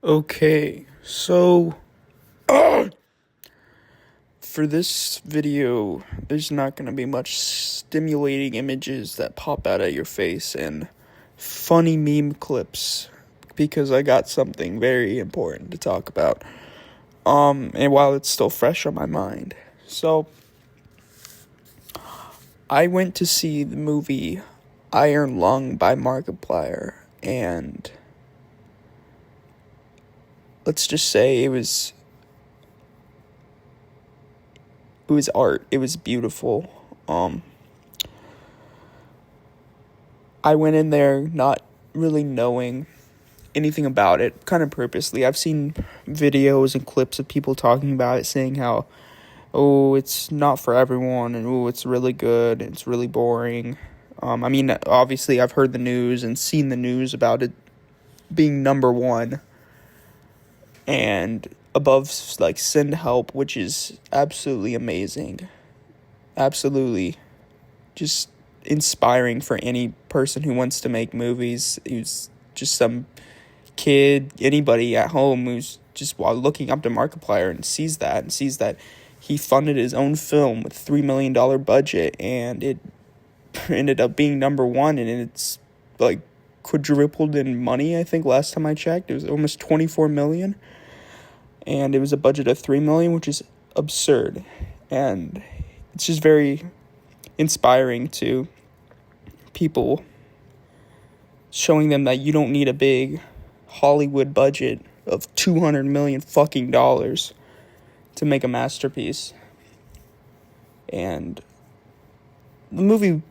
Okay, so for this video, there's not going to be much stimulating images that pop out at your face and funny meme clips because I got something very important to talk about. And while it's still fresh on my mind. So, I went to see the movie Iron Lung by Markiplier, and let's just say it was art. It was beautiful. I went in there not really knowing anything about it, kind of purposely. I've seen videos and clips of people talking about it, saying how, oh, it's not for everyone, and oh, it's really good, and it's really boring. Obviously, I've heard the news and seen the news about it being number one and above, like, Send Help, which is absolutely amazing. Absolutely just inspiring for any person who wants to make movies, who's just some kid, anybody at home who's just while looking up to Markiplier and sees that he funded his own film with $3 million budget, and it ended up being number one, and it's like quadrupled in money. I think last time I checked, it was almost 24 million, and it was a budget of 3 million, which is absurd. And it's just very inspiring to people, showing them that you don't need a big Hollywood budget of 200 million fucking dollars to make a masterpiece. And the movie,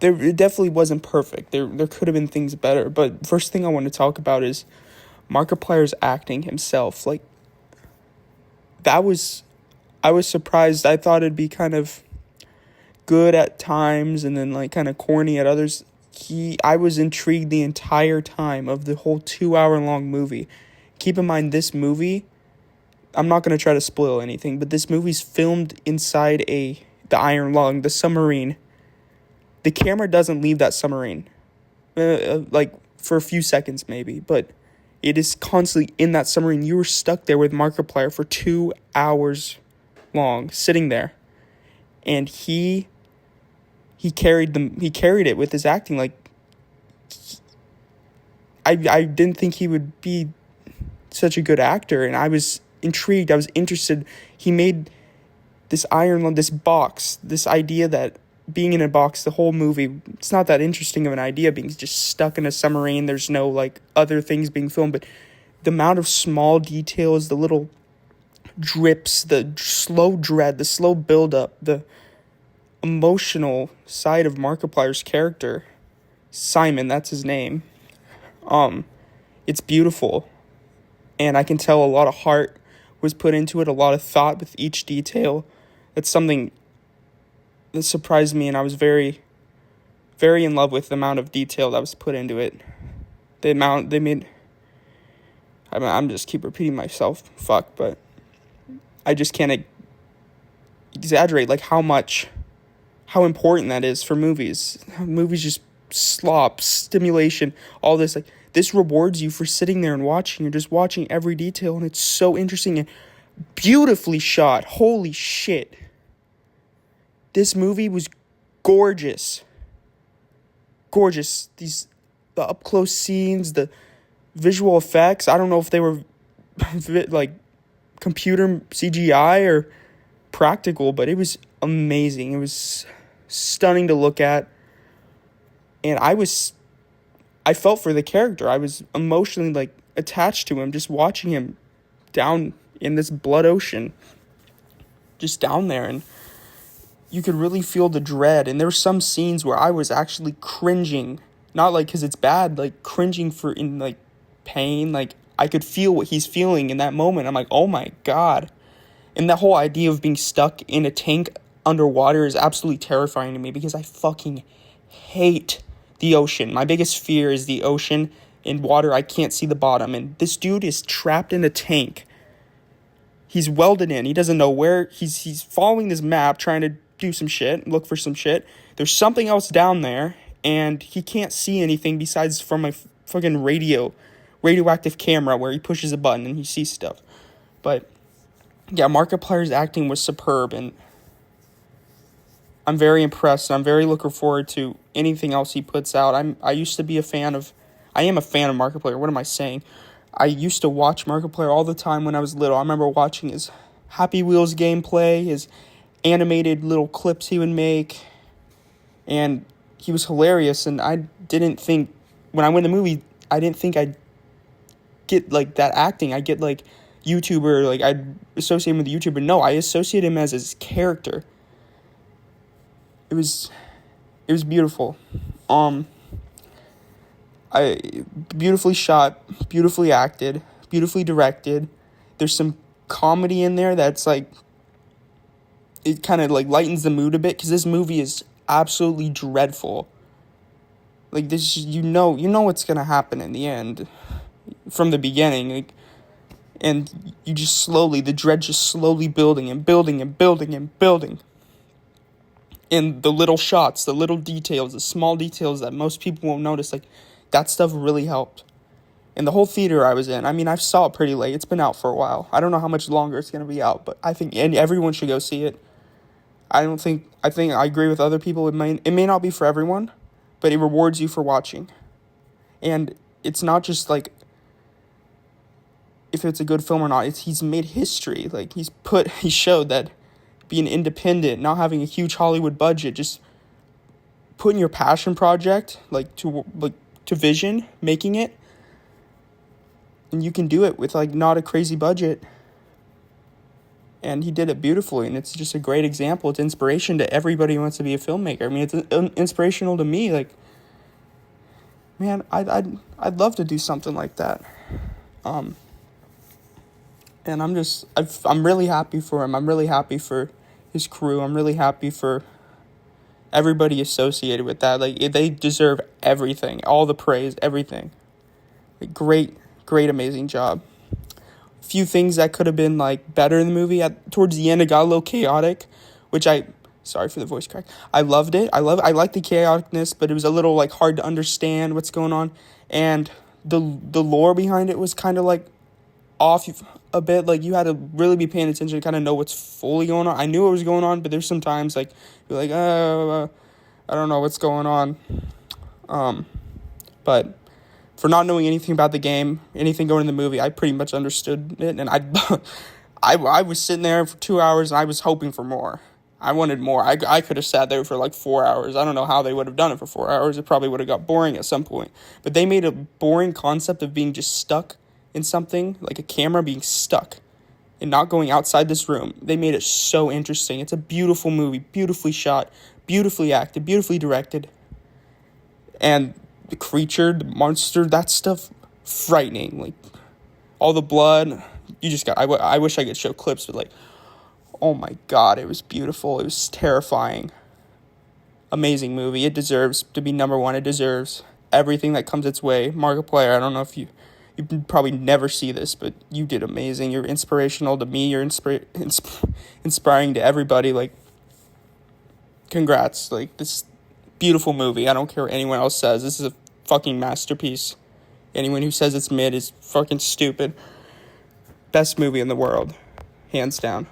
it definitely wasn't perfect. There could have been things better. But first thing I want to talk about is Markiplier's acting himself. Like, I was surprised. I thought it'd be kind of good at times and then like kind of corny at others. I was intrigued the entire time of the whole 2-hour long movie. Keep in mind, this movie, I'm not going to try to spoil anything, but this movie's filmed inside the Iron Lung, the submarine. The camera doesn't leave that submarine, like for a few seconds maybe, but it is constantly in that submarine. You were stuck there with Markiplier for 2 hours long, sitting there, and he carried it with his acting. Like, I didn't think he would be such a good actor, and I was intrigued. I was interested. He made this this box, this idea that being in a box, the whole movie, it's not that interesting of an idea, being just stuck in a submarine. There's no like other things being filmed, but the amount of small details, the little drips, the slow dread, the slow build-up, the emotional side of Markiplier's character, Simon, that's his name. It's beautiful, and I can tell a lot of heart was put into it, a lot of thought with each detail. That's something that surprised me, and I was very, very in love with the amount of detail that was put into it. The amount they made. I'm just keep repeating myself, but I just can't exaggerate like how important that is for movies. Movies just slop, stimulation, all this. Like, this rewards you for sitting there and watching. You're just watching every detail, and it's so interesting and beautifully shot. Holy shit. This movie was gorgeous. Gorgeous. The up-close scenes, the visual effects. I don't know if they were like computer CGI or practical, but it was amazing. It was stunning to look at, and I felt for the character. I was emotionally like attached to him, just watching him down in this blood ocean, just down there, and you could really feel the dread. And there were some scenes where I was actually cringing, not like because it's bad, like cringing in like pain. Like, I could feel what he's feeling in that moment. I'm like, oh my God. And that whole idea of being stuck in a tank underwater is absolutely terrifying to me because I fucking hate the ocean. My biggest fear is the ocean and water. I can't see the bottom. And this dude is trapped in a tank. He's welded in. He doesn't know where. He's following this map, trying to do some shit, look for some shit. There's something else down there, and he can't see anything besides from my fucking radio, radioactive camera where he pushes a button and he sees stuff. But yeah, Markiplier's acting was superb, and I'm very impressed. I'm very looking forward to anything else he puts out. I used to be a fan of, I am a fan of Markiplier. What am I saying? I used to watch Markiplier all the time when I was little. I remember watching his Happy Wheels gameplay, his animated little clips he would make, and he was hilarious. And I didn't think, when I went to the movie, I didn't think I'd get like that acting. I get like YouTuber, like I'd associate him with the YouTuber. No, I associate him as his character. It was beautiful. I beautifully shot, beautifully acted, beautifully directed. There's some comedy in there that's like, it kind of like lightens the mood a bit, because this movie is absolutely dreadful. Like this, you know what's gonna happen in the end from the beginning, like, and you just slowly, the dread just slowly building and building and building and building. And the little shots, the little details, the small details that most people won't notice, like, that stuff really helped. And the whole theater I was in, I mean, I saw it pretty late. It's been out for a while. I don't know how much longer it's going to be out, but I think and everyone should go see it. I think I agree with other people. It may not be for everyone, but it rewards you for watching. And it's not just like if it's a good film or not. He's made history. Like he showed that being independent, not having a huge Hollywood budget, just putting your passion project to vision, making it, and you can do it with like not a crazy budget. And he did it beautifully, and it's just a great example. It's inspiration to everybody who wants to be a filmmaker. I mean, it's inspirational to me. Like, man, I'd love to do something like that. And I'm really happy for him. I'm really happy for his crew. I'm really happy for everybody associated with that. Like, they deserve everything, all the praise, everything. Like, great, amazing job. Few things that could have been like better in the movie. Towards the end, it got a little chaotic, which sorry for the voice crack. I loved it. I liked the chaoticness, but it was a little like hard to understand what's going on, and the lore behind it was kind of like off a bit. Like, you had to really be paying attention to kind of know what's fully going on. I knew what was going on, but there's sometimes like you're like, I don't know what's going on. But for not knowing anything about the game, anything going in the movie, I pretty much understood it, and I was sitting there for 2 hours, and I was hoping for more. I wanted more. I could have sat there for like 4 hours. I don't know how they would have done it for 4 hours. It probably would have got boring at some point. But they made a boring concept of being just stuck in something, like a camera being stuck and not going outside this room. They made it so interesting. It's a beautiful movie, beautifully shot, beautifully acted, beautifully directed. And the creature, the monster, that stuff, frightening. Like, all the blood, I wish I could show clips, but like, oh my God, it was beautiful. It was terrifying. Amazing movie. It deserves to be number one. It deserves everything that comes its way. Markiplier, I don't know if you probably never see this, but you did amazing. You're inspirational to me. You're inspiring to everybody. Like, congrats. Like, this beautiful movie. I don't care what anyone else says. This is a fucking masterpiece. Anyone who says it's mid is fucking stupid. Best movie in the world. Hands down.